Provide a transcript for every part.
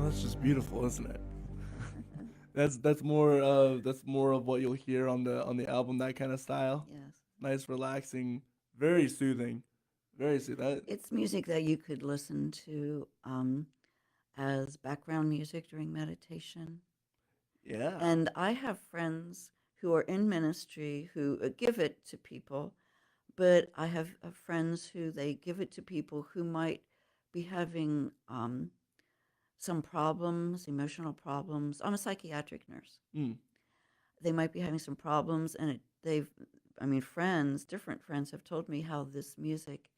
that's just beautiful, isn't it? That's more of what you'll hear on the album. That kind of style, Yes. nice, relaxing, very soothing, very soothing. It's music that you could listen to as background music during meditation. Yeah. And I have friends who are in ministry who give it to people, but I have friends who they give it to people who might be having some problems, emotional problems. I'm a psychiatric nurse. Mm. They might be having some problems, and I mean, different friends have told me how this music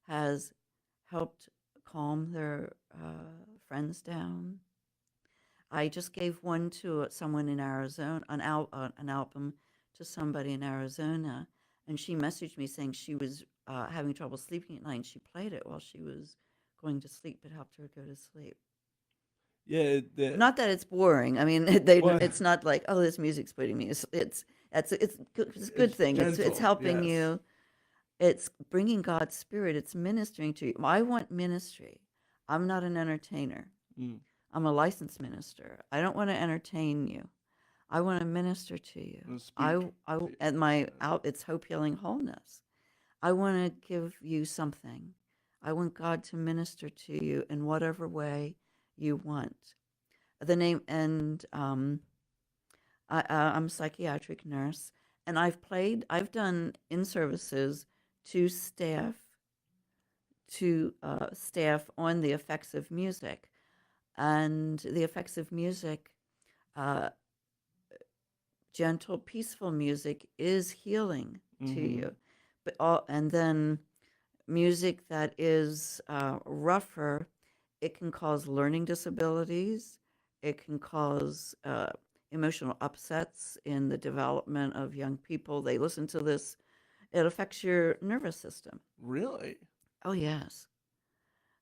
has helped calm their friends down. I just gave one to someone in Arizona, an album to somebody in Arizona, and she messaged me saying she was having trouble sleeping at night, and she played it while she was going to sleep. It helped her go to sleep. Yeah. Not that it's boring. I mean, Well, it's not like, oh, this music's putting me. It's a good it's thing. It's gentle. helping Yes. you. It's bringing God's spirit. It's ministering to you. I want ministry. I'm not an entertainer. Mm. I'm a licensed minister. I don't want to entertain you. I want to minister to you. And speak. To, At my yes. out, it's hope, healing, wholeness. I want to give you something. I want God to minister to you in whatever way you want. The name and I'm a psychiatric nurse, and I've done in services to staff staff on the effects of music, and the effects of music, uh, gentle, peaceful music is healing to Mm-hmm. you, and then music that is rougher, it can cause learning disabilities. It can cause emotional upsets in the development of young people. They listen to this, it affects your nervous system. Really? Oh, yes.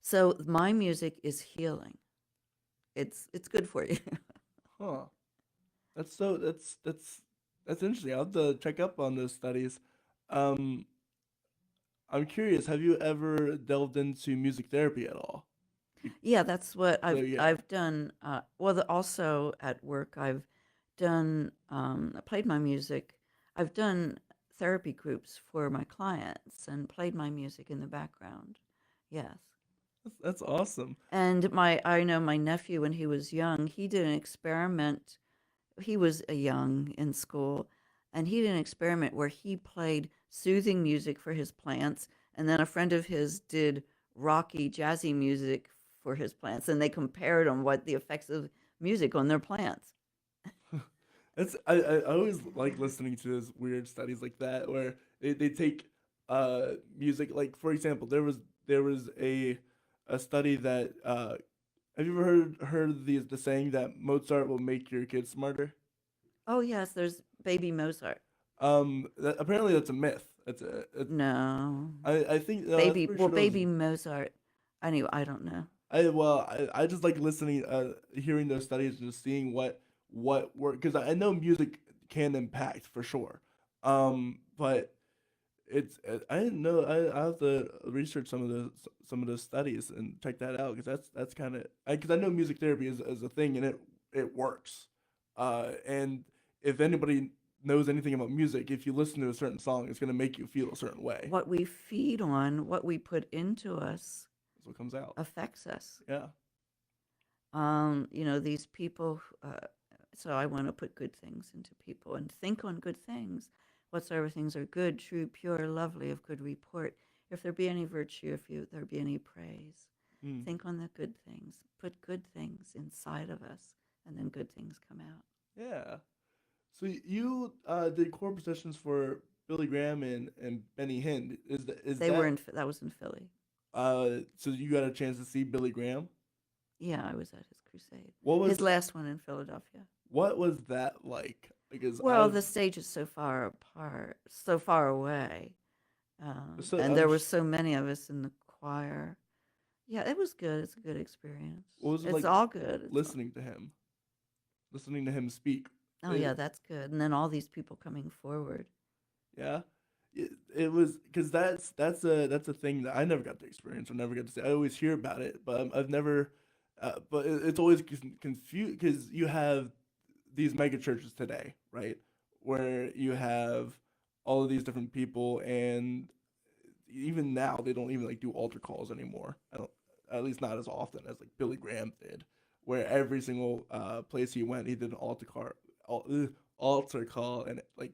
So my music is healing. It's good for you. Huh. That's so. That's interesting. I'll have to check up on those studies. Um, I'm curious. Have you ever delved into music therapy at all? Yeah, that's what So yeah. I've done. Also at work, I've done. I played my music. I've done therapy groups for my clients and played my music in the background. Yes, That's awesome. and I know my nephew when he was young. He did an experiment. He was a young in school, and he did an experiment where he played soothing music for his plants, and then a friend of his did rocky, jazzy music for his plants, and they compared on what the effects of music on their plants. That's I always like listening to those weird studies like that where they take music, like for example there was a study that have you ever heard the saying that Mozart will make your kids smarter? Oh yes, there's Baby Mozart. Apparently that's a myth. No, I think no, I'm pretty sure that was Baby Mozart. Anyway, I don't know. I just like listening, hearing those studies and just seeing what work because I know music can impact for sure, but it's I didn't know I have to research some of those studies and check that out because that's kind of because I know music therapy is a thing and it works, and if anybody knows anything about music, if you listen to a certain song, it's gonna make you feel a certain way. What we feed on, what we put into us, That's what comes out. affects us. Yeah. These people. So I want to put good things into people and think on good things. Whatsoever things are good, true, pure, lovely, of good report. If there be any virtue, if there be any praise, Mm. think on the good things. Put good things inside of us, and then good things come out. Yeah. So you did chord positions for Billy Graham and Benny Hinn. Is that That was in Philly. so you got a chance to see Billy Graham? Yeah, I was at his crusade. What His was last one in Philadelphia. what was that like? Because Well, the stage is so far apart, so far away, so and there were so many of us in the choir. Yeah, it was good. It's a good experience. what was it It's like all good. It's all, listening to him? Listening to him speak. oh yeah, It, that's good. And then all these people coming forward. yeah. It was because that's a thing that I never got to experience. I never got to see. I always hear about it, but I've never but it's always confused because you have these mega churches today, right? Where you have all of these different people, and even now they don't even like do altar calls anymore. I don't, at least not as often as like Billy Graham did, where every single place he went, he did an altar call, and like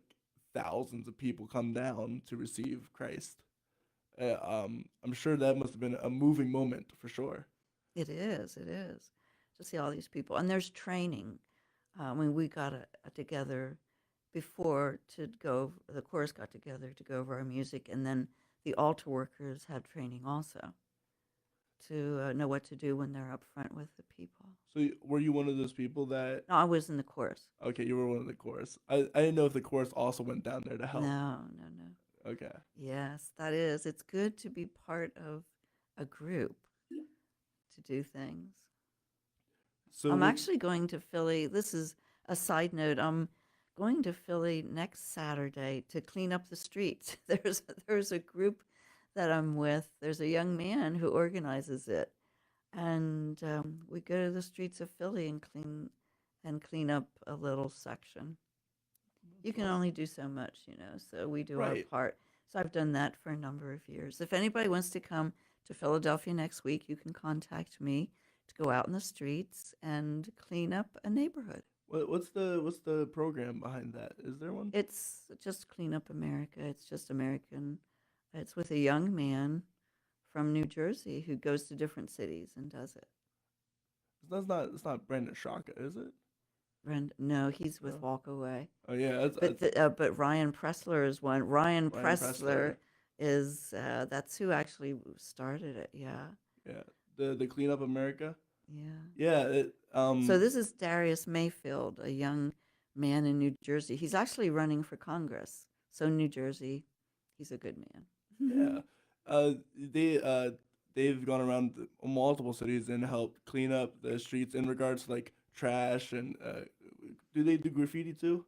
thousands of people come down to receive Christ. I'm sure that must have been a moving moment for sure. It is. It is to see all these people, and there's training. When we got together before to go, the chorus got together to go over our music, and then the altar workers had training also to know what to do when they're up front with the people. So were you one of those people that? No, I was in the chorus. Okay, you were one of the chorus. I didn't know if the chorus also went down there to help. No, no, no. Okay. Yes, that is. It's good to be part of a group to do things. So I'm actually going to Philly. This is a side note. I'm going to Philly next Saturday to clean up the streets. There's a group that I'm with. There's a young man who organizes it, and we go to the streets of Philly and clean up a little section. You can only do so much, so we do our right. part. So I've done that for a number of years. If anybody wants to come to Philadelphia next week, you can contact me to go out in the streets and clean up a neighborhood. What's the program behind that? Is there one? It's just Clean Up America. It's just American. It's with a young man from New Jersey who goes to different cities and does it. It's not Brandon Shaka, is it? No, he's with No. Walk Away. Oh yeah, But Ryan Pressler is one. Ryan Pressler Pressler. is that's who actually started it. Yeah, Yeah. The Clean Up America. yeah. Yeah. So this is Darius Mayfield, a young man in New Jersey. He's actually running for Congress. So New Jersey, he's a good man. Yeah. They've gone around multiple cities and helped clean up the streets in regards to like trash and do they do graffiti too?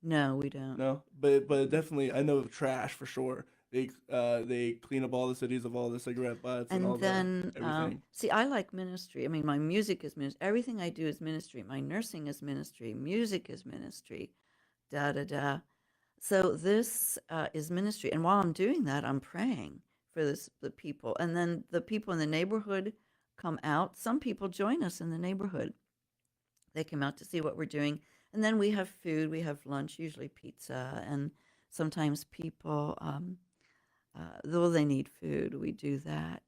No, we don't. No, but definitely I know of trash for sure. They clean up all the cities of all the cigarette butts and And all the then, everything. see, I like ministry. I mean, my music is ministry. Everything I do is ministry. My nursing is ministry. Music is ministry. Da da da. So this is ministry. And while I'm doing that, I'm praying for the people. And then the people in the neighborhood come out. Some people join us in the neighborhood. They come out to see what we're doing. And then we have food. We have lunch, usually pizza. And sometimes people, though they need food, we do that.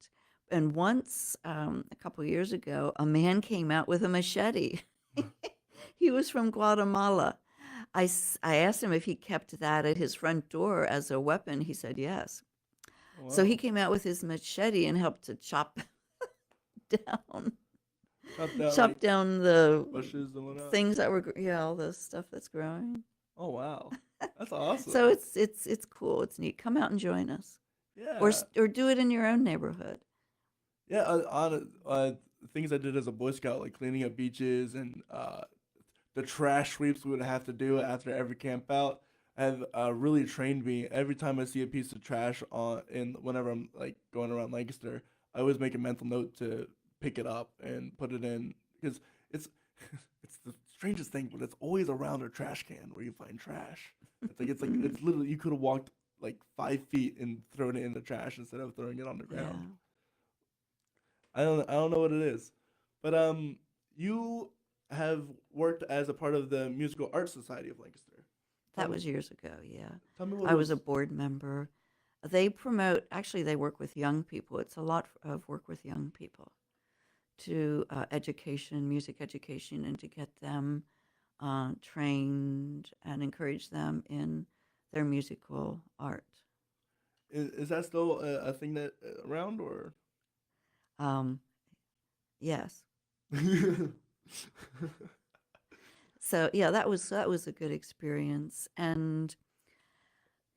And once, a couple of years ago, a man came out with a machete. He was from Guatemala. I asked him if he kept that at his front door as a weapon. He said yes. So he Wow. came out with his machete and helped to chop down, Chop down chop like down the bushes and whatnot. things that were, all the stuff that's growing. Oh wow, that's awesome. So it's cool. It's neat. Come out and join us, Yeah, or do it in your own neighborhood. yeah. On things I did as a Boy Scout, like cleaning up beaches and the trash sweeps we would have to do after every camp out, have really trained me. Every time I see a piece of trash whenever I'm like going around Lancaster, I always make a mental note to pick it up and put it in because it's it's the strangest thing, but it's always around a trash can where you find trash. It's literally you could have walked like 5 feet and thrown it in the trash instead of throwing it on the Yeah, ground. I don't know what it is, but you have worked as a part of the Musical Arts Society of Lancaster. Tell that me, was years ago. Yeah, tell me what I it was a was. board member. They promote. Actually, they work with young people. It's a lot of work with young people to education, music education, and to get them trained and encourage them in their musical art. Is that still a thing that around or? Um, yes. So yeah, that was a good experience. And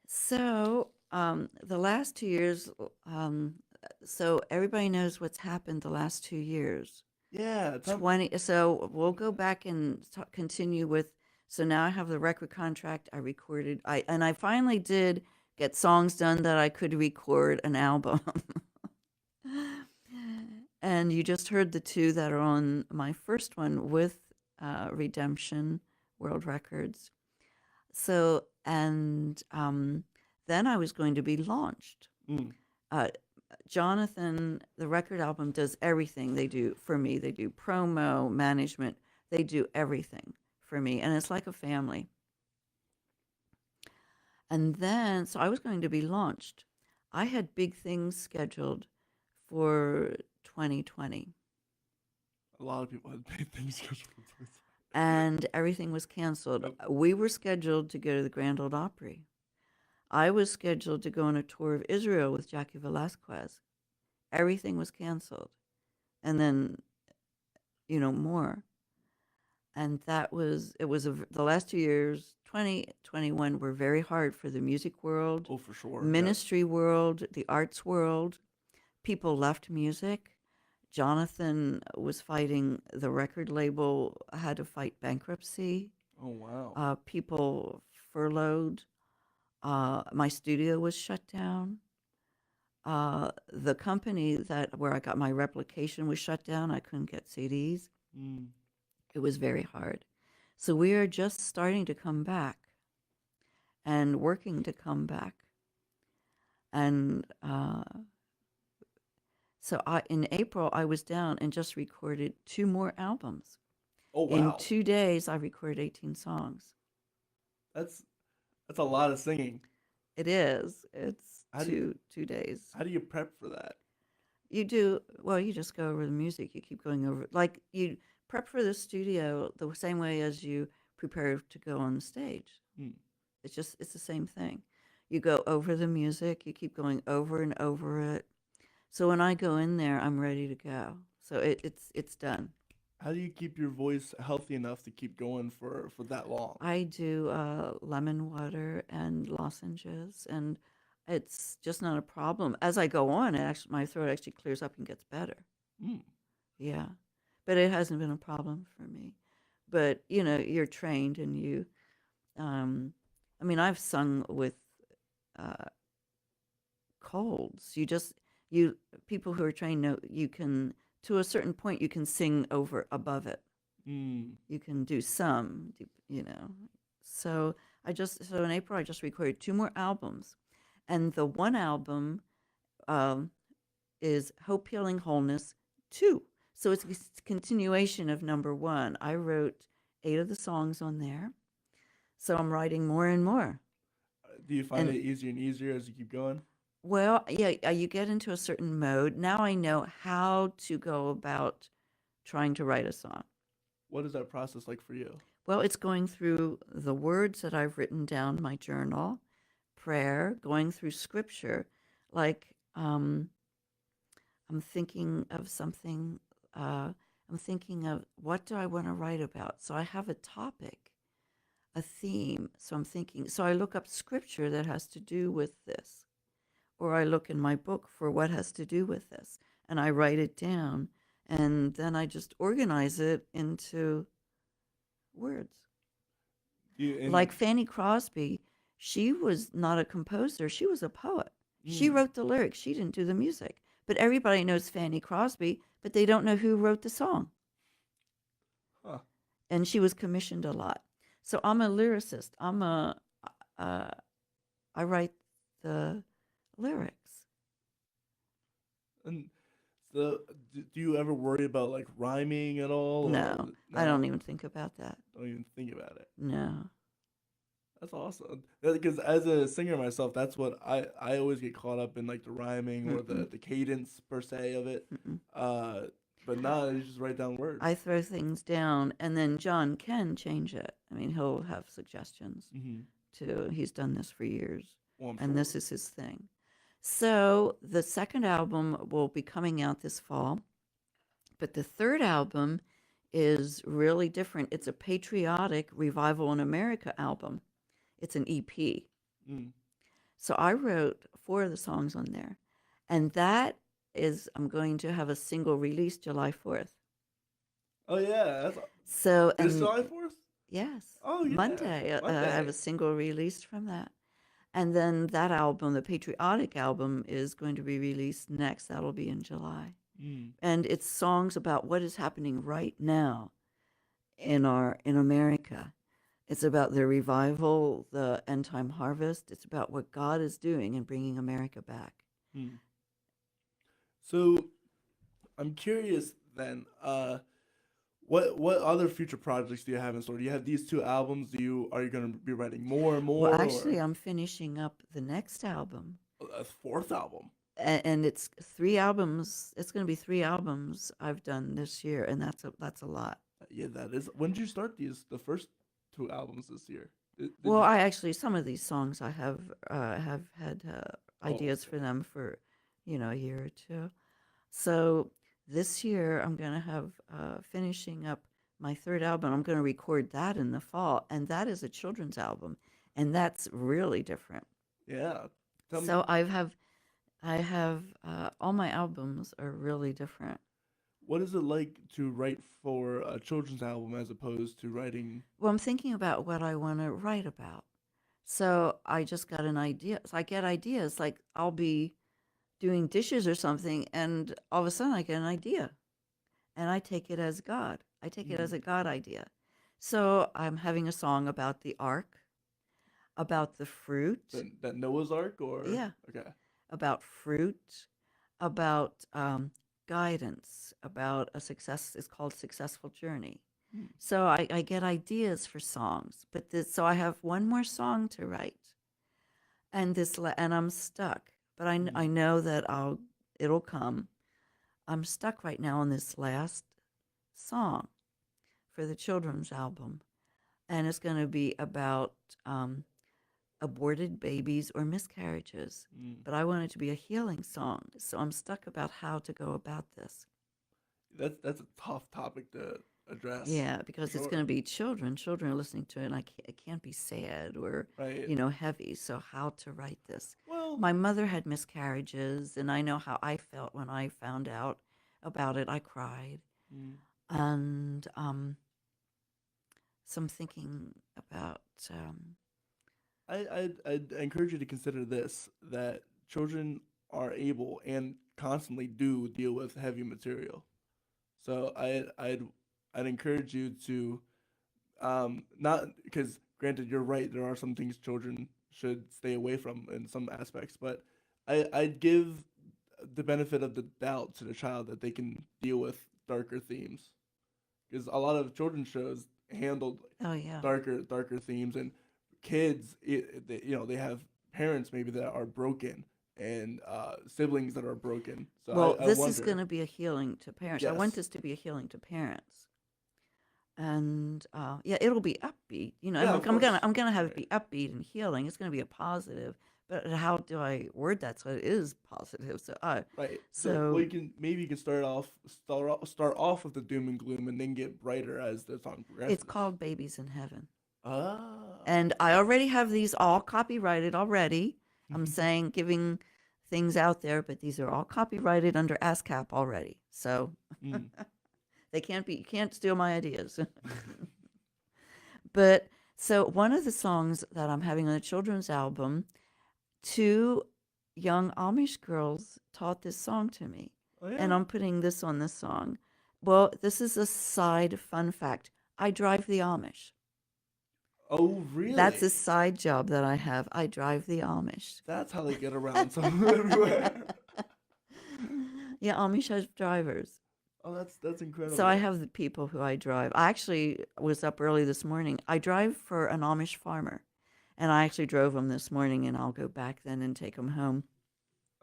so the last 2 years, so everybody knows what's happened the last 2 years. Yeah, 20. So we'll go back and continue with. So now I have the record contract. I recorded. I finally did get songs done that I could record an album. And And you just heard the two that are on my first one with Redemption World Records. So, and then I was going to be launched. Mm. Uh, Jonathan, the record album, does everything they do for me. They do promo, management, they do everything for me. And it's like a family. And then, so I was going to be launched. I had big things scheduled for 2020, A lot of people had big things scheduled for this. and everything was canceled. Yep. We were scheduled to go to the Grand Ole Opry. I was scheduled to go on a tour of Israel with Jackie Velasquez. Everything was canceled. And then, more. And the last 2 years, 2021, were very hard for the music world, Oh, for sure. ministry world, the arts world. People left music. Jonathan was fighting, the record label had to fight bankruptcy. Oh, wow. People furloughed. My studio was shut down. The company where I got my replication was shut down. I couldn't get CDs. Mm. It was very hard. So we are just starting to come back and working to come back. And so in April, I was down and just recorded 2 more albums. Oh, In wow. 2 days, I recorded 18 songs. That's a lot of singing. It is. It's How do two 2 days. How do you prep for that? You do, well, you just go over the music. You keep going over, like you prep for the studio the same way as you prepare to go on the stage. Mm. It's the same thing. You go over the music, you keep going over and over it. So when I go in there, I'm ready to go. So it's done. How do you keep your voice healthy enough to keep going for that long? I do lemon water and lozenges, and it's just not a problem. As I go on, my throat actually clears up and gets better. Mm. Yeah, but it hasn't been a problem for me. But you're trained, and I've sung with uh, colds. You people who are trained know you can, to a certain point, you can sing above it. Mm. You can do some, So so in April I just recorded 2 more albums, and the one album um, is Hope, Healing, Wholeness To. So it's a continuation of number 1. I wrote 8 of the songs on there, so I'm writing more and more. Do you find And it easier and easier as you keep going? well, yeah, you get into a certain mode. Now I know how to go about trying to write a song. What is that process like for you? Well, it's going through the words that I've written down in my journal, prayer, going through scripture. Like, I'm thinking of something, I'm thinking of what do I want to write about? So I have a topic, a theme. So I look up scripture that has to do with this, or I look in my book for what has to do with this, and I write it down, and then I just organize it into words. Like Fanny Crosby, she was not a composer, she was a poet. She wrote the lyrics, she didn't do the music. But everybody knows Fanny Crosby, but they don't know who wrote the song. Huh. And she was commissioned a lot. So I'm a lyricist. I write the lyrics. And so, do you ever worry about like rhyming at all? No, I don't even think about that. Don't even think about it. No. That's awesome. Because as a singer myself, that's what I always get caught up in, like the rhyming or the cadence per se of it. But now you just write down words. I throw things down, and then John can change it. He'll have suggestions too. He's done this for years, and this is his thing. So the second album will be coming out this fall, but the third album is really different. It's a patriotic Revival in America album. It's an EP. So I wrote 4 of the songs on there, and I'm going to have a single release July 4th. Oh yeah, so and July 4th. Yes. Oh yeah. Monday. I have a single released from that. And then that album, the patriotic album, is going to be released next. That'll be in July. Mm. And it's songs about what is happening right now in America. It's about the revival, the end time harvest. It's about what God is doing and bringing America back. Mm. So I'm curious then, what other future projects do you have in store? Do you have these two albums? Are you gonna be writing more and Well, more, actually, or I'm finishing up the next album, a fourth album? and it's 3 albums. It's going to be 3 albums I've done this year, and that's a lot. Yeah, that is. When did you start the first two albums this year? Did Well, you? I actually some of these songs I have had Oh, ideas for them for, a year or two. So this year I'm going to have finishing up my third album. I'm going to record that in the fall, and that is a children's album, and that's really different. yeah. Tell me, So I have all my albums are really different. what is it like to write for a children's album as opposed to writing? Well, I'm thinking about what I want to write about. So I just got an idea. So I get ideas like I'll be doing dishes or something, and all of a sudden I get an idea, and I take it as God. I take it Mm, as a God idea. So I'm having a song about the ark, about the fruit. that Noah's Ark, or Yeah, okay. about fruit, about guidance, about a success. It's called Successful Journey. Mm, So I get ideas for songs, but so I have one more song to write, and and I'm stuck. But I mm, know that it'll come. I'm stuck right now on this last song for the children's album, and it's going to be about um, aborted babies or miscarriages. mm. But I want it to be a healing song, so I'm stuck about how to go about this. That's a tough topic to address, Yeah, for because it's sure. going to be children. Children are listening to it, and it can't be sad or, Right. heavy. So, how to write this? Well, My mother had miscarriages, and I know how I felt when I found out about it. I cried. mm, And so I'm thinking about, I'd encourage you to consider this, that children are able and constantly do deal with heavy material. So I'd encourage you to not, because granted you're right, there are some things children should stay away from in some aspects, but I'd give the benefit of the doubt to the child that they can deal with darker themes, because a lot of children's shows handled oh, yeah. darker themes, and kids, they have parents maybe that are broken, and siblings that are broken. So Well, I this is going wonder. to be a healing to parents. I want Yes. this to be a healing to parents. And yeah, it'll be upbeat. Yeah, of course. I'm gonna have it Right. be upbeat and healing. It's gonna be a positive. But how do I word that so it is positive? Right. Well, So you can start off with the doom and gloom, and then get brighter as the song it's progresses. called Babies in Heaven, Ah. and I already have these all copyrighted already. I'm saying giving things out there, but these are all copyrighted under ASCAP already. So Mm. you can't steal my ideas. But so one of the songs that I'm having on the children's album, two young Amish girls taught this song to me, Oh and yeah. I'm putting this on this song. Well, this is a side fun fact. I drive the Amish. Oh That's a really? side job that I have. I drive the Amish. That's how they get around some everywhere. Yeah, Amish has drivers. Oh, that's So I incredible. have the people who I drive. I actually was up early this morning. I drive for an Amish farmer, and I actually drove him this morning, and I'll go back then and take him home.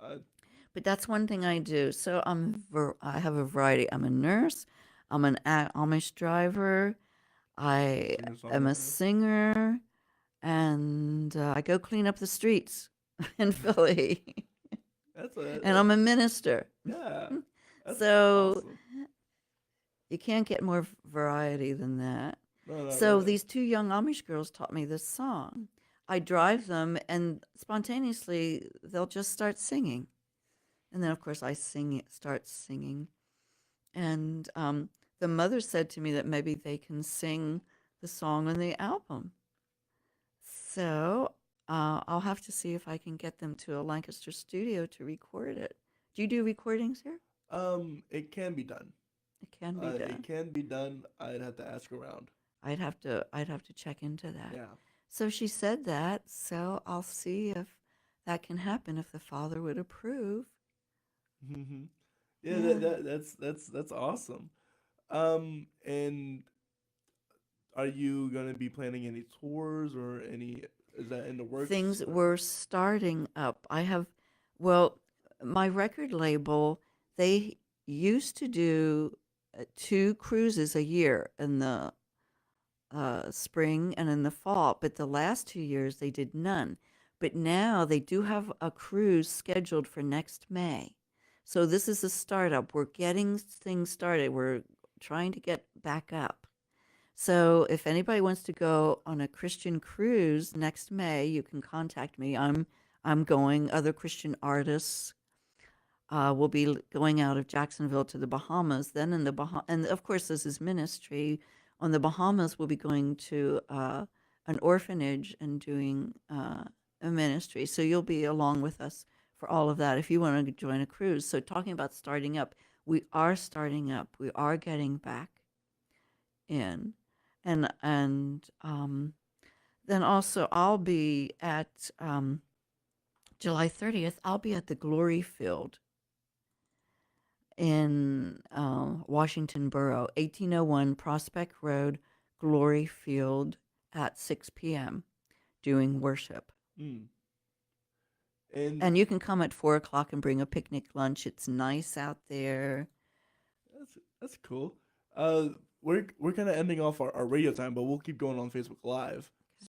Uh, But that's one thing I do. So I have a variety. I'm a nurse. I'm an Amish driver. I Singer am a songwriter. singer, and I go clean up the streets in Philly. That's a And that's I'm a minister. yeah. That's So awesome. you can't get more variety than that. No, not So really. these two young Amish girls taught me this song. I drive them, and spontaneously they'll just start singing. And then, of course, start singing. And the mother said to me that maybe they can sing the song on the album. So I'll have to see if I can get them to a Lancaster studio to record it. Do you do recordings here? It can be done. It can be It done. can be done. I'd have to ask around. I'd have to check into that. Yeah. So she said that, so I'll see if that can happen if the Father would approve. Hmm. Yeah, Yeah. that's awesome. And are you gonna be planning any tours or any? Is that in the works? Things Or? were starting up. Well, my record label, they used to do 2 cruises a year in the spring and in the fall, but the last 2 years they did none. But now they do have a cruise scheduled for next May. So this is a startup. We're getting things started. We're trying to get back up. So if anybody wants to go on a Christian cruise next May, you can contact me. I'm going. Other Christian artists will be going out of Jacksonville to the Bahamas. Then in the and of course this is ministry. On the Bahamas, we'll be going to an orphanage and doing a ministry. So you'll be along with us for all of that if you want to join a cruise. So talking about starting up, we are starting up. We are getting back in, and then also I'll be at July 30th. I'll be at the Glory Field in Washington Borough, 1801 Prospect Road, Glory Field at 6 p.m. doing worship. Mm. And And you can come at 4 o'clock and bring a picnic lunch. It's nice out there. that's cool. We're kind of ending off our radio time, but we'll keep going on Facebook Live.